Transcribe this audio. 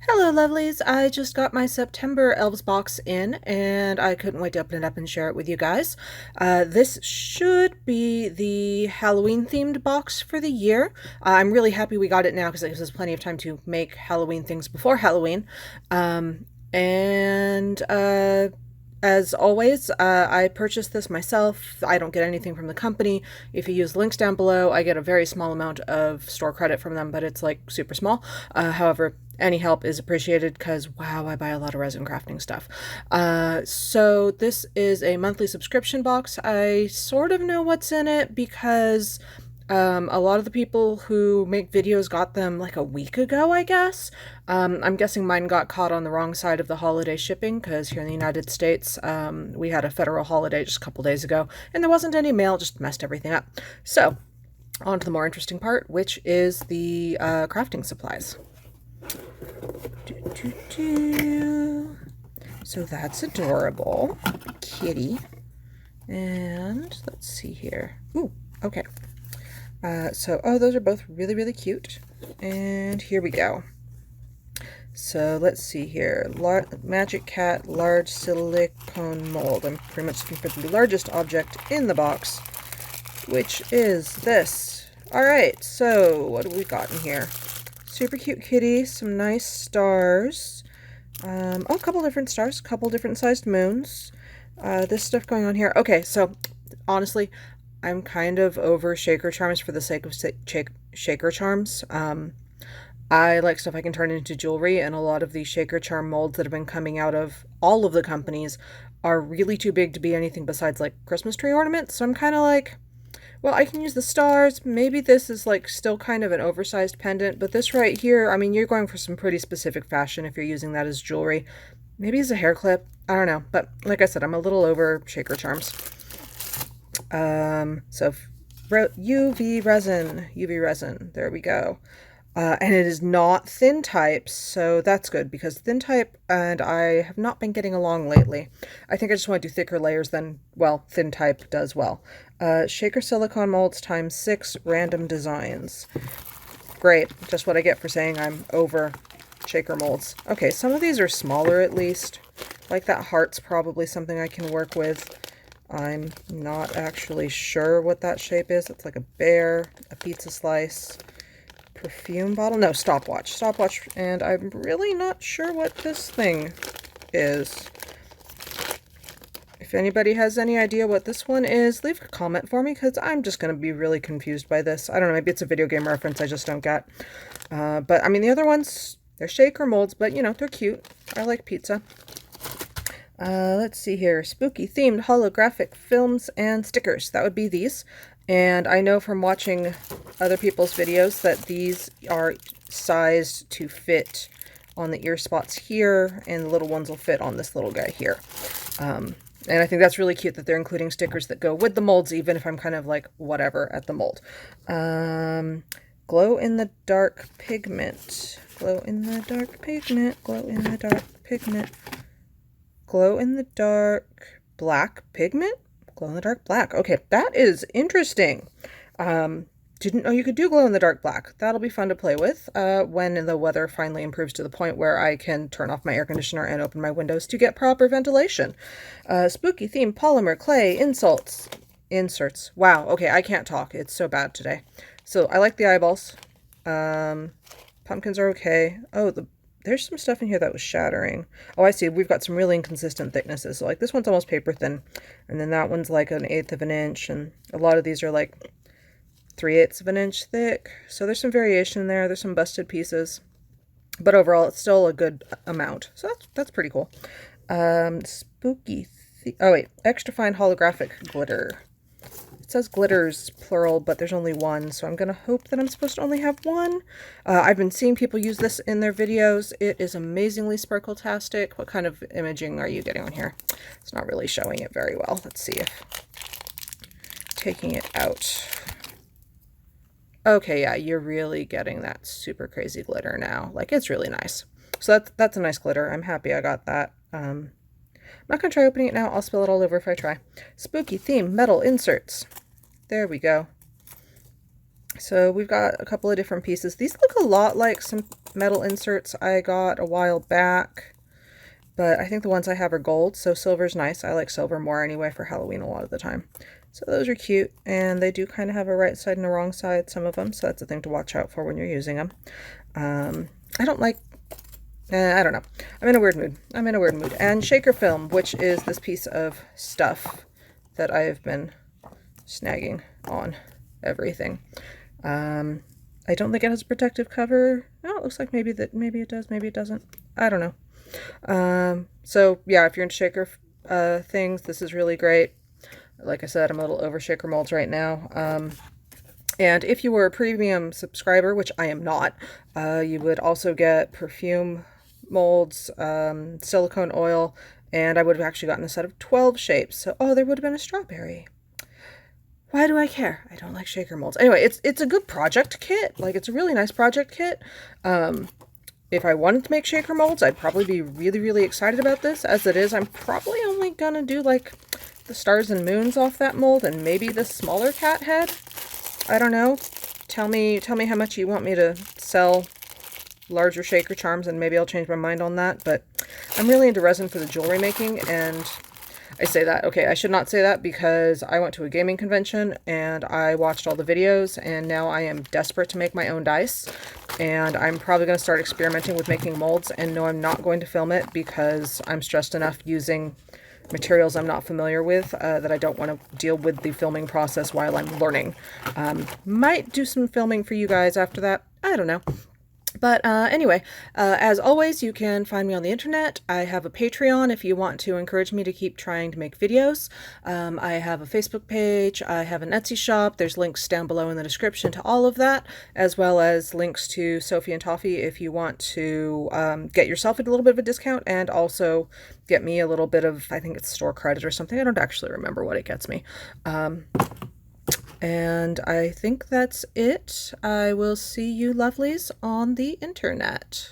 Hello, lovelies. I just got my September Elves box in, and I couldn't wait to open it up and share it with you guys. This should be the Halloween-themed box for the year. I'm really happy we got it now because it gives us plenty of time to make Halloween things before Halloween. And as always, I purchased this myself. I don't get anything from the company. If you use links down below, I get a very small amount of store credit from them, but it's like super small. However, any help is appreciated because, wow, I buy a lot of resin crafting stuff. So this is a monthly subscription box. I sort of know what's in it because a lot of the people who make videos got them like a week ago, I guess. I'm guessing mine got caught on the wrong side of the holiday shipping because here in the United States, we had a federal holiday just a couple days ago and there wasn't any mail, just messed everything up. So, on to the more interesting part, which is the crafting supplies. So that's adorable. Kitty. And let's see here. Ooh, okay. Oh, those are both really, really cute. And here we go. So let's see here. Magic Cat large silicone mold. I'm pretty much looking for the largest object in the box, which is this. Alright, so what have we got in here? Super cute kitty, some nice stars. A couple different stars, a couple different sized moons. This stuff going on here. Okay, so honestly, I'm kind of over shaker charms for the sake of shaker charms. I like stuff I can turn into jewelry, and a lot of these shaker charm molds that have been coming out of all of the companies are really too big to be anything besides like Christmas tree ornaments. So I'm kind of like, well, I can use the stars. Maybe this is like still kind of an oversized pendant, but this right here, I mean, you're going for some pretty specific fashion if you're using that as jewelry. Maybe as a hair clip. I don't know. But like I said, I'm a little over shaker charms. So UV resin, there we go. And it is not thin type, so that's good because thin type and I have not been getting along lately. I think I just want to do thicker layers than, well, thin type does well. Shaker silicone molds times 6 random designs. Great, just what I get for saying I'm over shaker molds. Okay, some of these are smaller at least. Like that heart's probably something I can work with. I'm not actually sure what that shape is. It's like a bear, a pizza slice, perfume bottle. No, stopwatch. And I'm really not sure what this thing is. If anybody has any idea what this one is, leave a comment for me because I'm just going to be really confused by this. I don't know, maybe it's a video game reference I just don't get. But I mean, the other ones, they're shaker molds, but you know, they're cute. I like pizza. Let's see here. Spooky themed holographic films and stickers. That would be these. And I know from watching other people's videos that these are sized to fit on the ear spots here, and the little ones will fit on this little guy here. And I think that's really cute that they're including stickers that go with the molds, even if I'm kind of like whatever at the mold. Glow in the dark pigment. Glow in the dark pigment. Glow in the dark pigment. Glow in the dark black pigment? Glow in the dark black. Okay, that is interesting. Didn't know you could do glow in the dark black. That'll be fun to play with when the weather finally improves to the point where I can turn off my air conditioner and open my windows to get proper ventilation. Spooky theme polymer clay inserts. Wow, okay, I can't talk. It's so bad today. So I like the eyeballs. Pumpkins are okay. Oh, there's some stuff in here that was shattering. Oh, I see. We've got some really inconsistent thicknesses. So like this one's almost paper thin. And then that one's like 1/8 of an inch. And a lot of these are like 3/8 of an inch thick. So there's some variation in there. There's some busted pieces. But overall, it's still a good amount. So that's pretty cool. Extra fine holographic glitter. It says glitters, plural, but there's only one, so I'm going to hope that I'm supposed to only have one. I've been seeing people use this in their videos. It is amazingly sparkle-tastic. What kind of imaging are you getting on here? It's not really showing it very well. Let's see if taking it out. Okay, yeah, you're really getting that super crazy glitter now. Like, it's really nice. So that's a nice glitter. I'm happy I got that. I'm not going to try opening it now. I'll spill it all over if I try. Spooky theme metal inserts. There we go. So we've got a couple of different pieces. These look a lot like some metal inserts I got a while back, but I think the ones I have are gold, so silver's nice. I like silver more anyway for Halloween a lot of the time. So those are cute, and they do kind of have a right side and a wrong side, some of them, so that's a thing to watch out for when you're using them. I don't like, I don't know. I'm in a weird mood. I'm in a weird mood. And shaker film, which is this piece of stuff that I have been snagging on everything. I don't think it has a protective cover. Oh, it looks like maybe it does, maybe it doesn't. I don't know. So yeah, if you're into shaker things, this is really great. Like I said, I'm a little over shaker molds right now. And if you were a premium subscriber, which I am not, you would also get perfume molds, silicone oil, and I would have actually gotten a set of 12 shapes. So, oh, there would have been a strawberry. Why do I care? I don't like shaker molds. Anyway, it's a good project kit. Like, it's a really nice project kit. If I wanted to make shaker molds, I'd probably be really, really excited about this. As it is, I'm probably only gonna do, like, the stars and moons off that mold and maybe the smaller cat head. I don't know. Tell me how much you want me to sell larger shaker charms, and maybe I'll change my mind on that. But I'm really into resin for the jewelry making, and I say that. Okay, I should not say that because I went to a gaming convention and I watched all the videos, and now I am desperate to make my own dice. And I'm probably going to start experimenting with making molds, and no, I'm not going to film it because I'm stressed enough using materials I'm not familiar with that I don't want to deal with the filming process while I'm learning. Might do some filming for you guys after that. I don't know. But anyway, as always, you can find me on the internet. I have a Patreon if you want to encourage me to keep trying to make videos. I have a Facebook page. I have an Etsy shop. There's links down below in the description to all of that, as well as links to Sophie and Toffee if you want to get yourself a little bit of a discount and also get me a little bit of, I think it's store credit or something. I don't actually remember what it gets me. And I think that's it. I will see you lovelies on the internet.